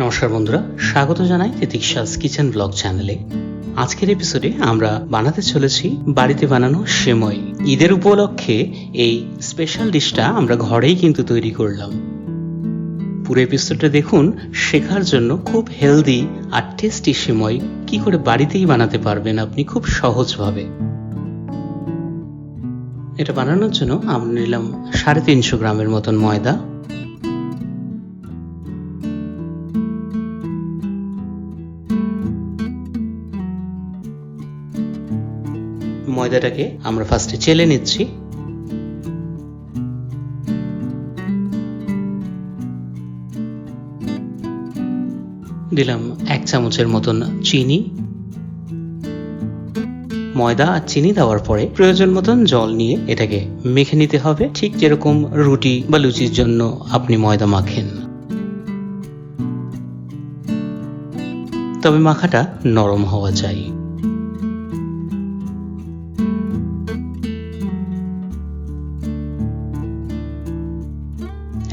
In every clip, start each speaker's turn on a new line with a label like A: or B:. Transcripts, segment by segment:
A: নমস্কার বন্ধুরা, স্বাগত জানাই তিতিক্ষাস কিচেন ব্লগ চ্যানেলে। আজকের এপিসোডে আমরা বানাতে চলেছি বাড়িতে বানানো সেমই। ঈদের উপলক্ষে এই স্পেশাল ডিশটা আমরা ঘরেই কিন্তু তৈরি করলাম। পুরো এপিসোডটা দেখুন, শেখার জন্য খুব হেলদি আর টেস্টি সেমই কি করে বাড়িতেই বানাতে পারবেন আপনি খুব সহজভাবে। এটা বানানোর জন্য আমরা নিলাম 350 গ্রামের মতন ময়দা, ময়দাটাকে আমরা ফার্স্টে চেলে নিচ্ছি। দিলাম 1 চামচের মতন চিনি। ময়দা আর চিনি দেওয়ার পরে প্রয়োজন মতন জল নিয়ে এটাকে মেখে নিতে হবে, ঠিক যেরকম রুটি বা লুচির জন্য আপনি ময়দা মাখেন। তবে মাখাটা নরম হওয়া চাই।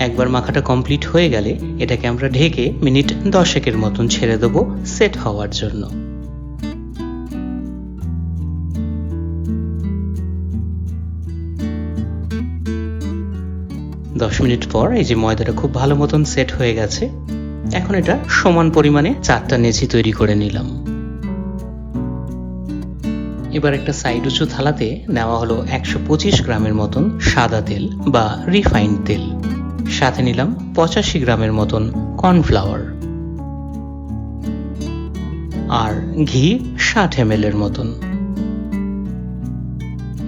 A: একবার মাখাটা কমপ্লিট হয়ে গেলে এটাকে আমরা ঢেকে মিনিট 10 মতন ছেড়ে দেবো সেট হওয়ার জন্য। দশ মিনিট পর এই যে ময়দাটা খুব ভালো মতন সেট হয়ে গেছে। এখন এটা সমান পরিমাণে 4টা নেচি তৈরি করে নিলাম। এবার একটা সাইড উঁচু থালাতে নেওয়া হলো 125 গ্রামের মতন সাদা তেল বা রিফাইন্ড তেল। সাথে নিলাম 85 গ্রামের মতন কর্নফ্লাওয়ার আর ঘি 60 ml এর মতন।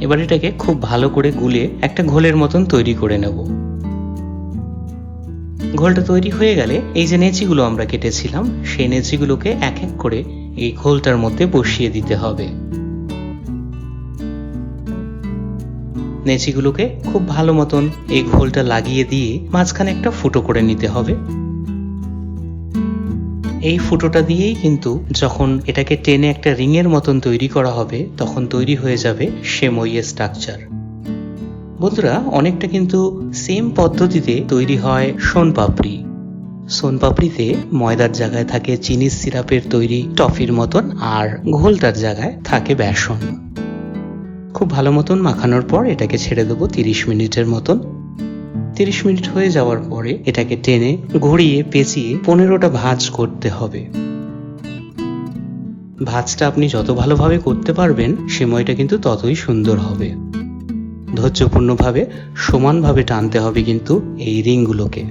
A: এবার এটাকে খুব ভালো করে গুলে একটা ঘোলের মতন তৈরি করে নেব। ঘোলটা তৈরি হয়ে গেলে এই যে নেচিগুলো আমরা কেটেছিলাম, সেই নেচিগুলোকে এক এক করে এই ঘোলটার মধ্যে বসিয়ে দিতে হবে। নেচিগুলোকে খুব ভালো মতন এই ঘোলটা লাগিয়ে দিয়ে মাঝখানে একটা ফুটো করে নিতে হবে। এই ফুটোটা দিয়েই কিন্তু যখন এটাকে টেনে একটা রিং এর মতন তৈরি করা হবে, তখন তৈরি হয়ে যাবে সেমইয়ের স্ট্রাকচার। বন্ধুরা, অনেকটা কিন্তু সেম পদ্ধতিতে তৈরি হয় সোনপাপড়ি। সোনপাপড়িতে ময়দার জায়গায় থাকে চিনির সিরাপের তৈরি টফির মতন, আর ঘোলটার জায়গায় থাকে বেসন। খুব ভালো মতন মাখানোর পর এটাকে ছেড়ে দেবো 30 মিনিটের মতন। 30 মিনিট হয়ে যাওয়ার পরে এটাকে টেনে ঘুরিয়ে পেঁচিয়ে 15টা ভাঁজ করতে হবে। ভাঁজটা আপনি যত ভালোভাবে করতে পারবেন সেমইটা কিন্তু ততই সুন্দর হবে। ধৈর্যপূর্ণভাবে সমানভাবে টানতে হবে কিন্তু এই রিংগুলোকে।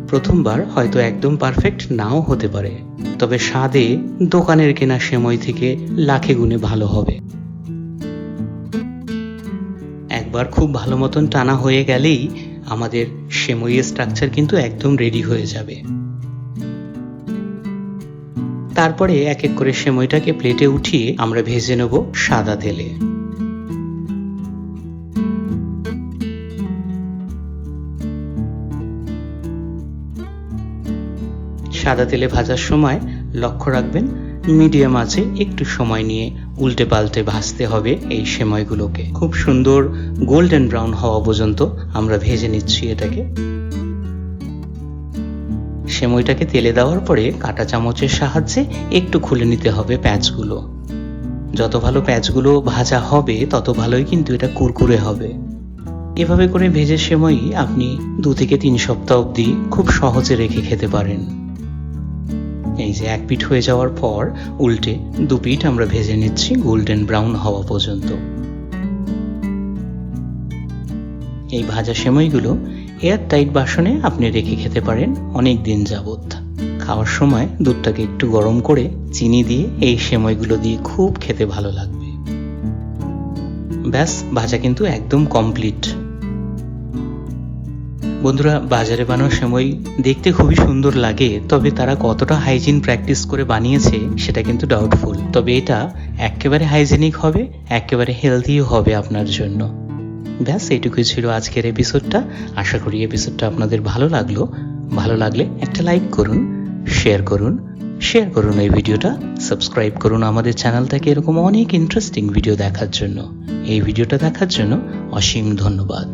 A: প্রথমবার হয়তো একদম পারফেক্ট নাও হতে পারে, তবে স্বাদে দোকানের কেনা সেমই থেকে লাখে গুণে ভালো হবে। একবার খুব ভালো মতন টানা হয়ে গেলেই আমাদের সেমইয়ের স্ট্রাকচার কিন্তু একদম রেডি হয়ে যাবে। তারপরে এক এক করে সেমইটাকে প্লেটে উঠিয়ে আমরা ভেজে নেব সাদা তেলে। সাদা তেলে ভাজার সময় লক্ষ্য রাখবেন মিডিয়াম আঁচে একটু সময় নিয়ে উল্টে পাল্টে ভাজতে হবে এই সেমইগুলোকে। খুব সুন্দর গোল্ডেন ব্রাউন হওয়া পর্যন্ত আমরা ভেজে নিচ্ছি এটাকে। সেমইটাকে তেলে দেওয়ার পরে কাঁটা চামচের সাহায্যে একটু খুলে নিতে হবে প্যাঁচগুলো। যত ভালো প্যাঁচগুলো ভাজা হবে তত ভালোই কিন্তু এটা কুরকুরে হবে। এভাবে করে ভেজে সেমই আপনি 2 থেকে 3 সপ্তাহ অবধি খুব সহজে রেখে খেতে পারেন। এই যে এক পিঠ হয়ে যাওয়ার পর উল্টে 2 পিঠ আমরা ভেজে নিচ্ছি গোল্ডেন ব্রাউন হওয়া পর্যন্ত। এই ভাজা সেমইগুলো এয়ার টাইট বাসনে আপনি রেখে খেতে পারেন অনেক দিন যাবত। খাওয়ার সময় দুধটাকে একটু গরম করে চিনি দিয়ে এই সেমইগুলো দিয়ে খুব খেতে ভালো লাগবে। ব্যাস, ভাজা কিন্তু একদম কমপ্লিট। বন্ধুরা, বাজারে বানানো সেমই দেখতে খুবই সুন্দর লাগে, তবে তারা কতটা হাইজিন প্র্যাকটিস করে বানিয়েছে সেটা কিন্তু ডাউটফুল। তবে এটা একেবারে হাইজেনিক হবে, একেবারে হেলদিও হবে আপনার জন্য। ব্যাস, এইটুকুই ছিল আজকের এপিসোডটা। আশা করি এপিসোডটা আপনাদের ভালো লাগলো। ভালো লাগলে একটা লাইক করুন, শেয়ার করুন এই ভিডিওটা, সাবস্ক্রাইব করুন আমাদের চ্যানেলটাকে এরকম অনেক ইন্টারেস্টিং ভিডিও দেখার জন্য। এই ভিডিওটা দেখার জন্য অসীম ধন্যবাদ।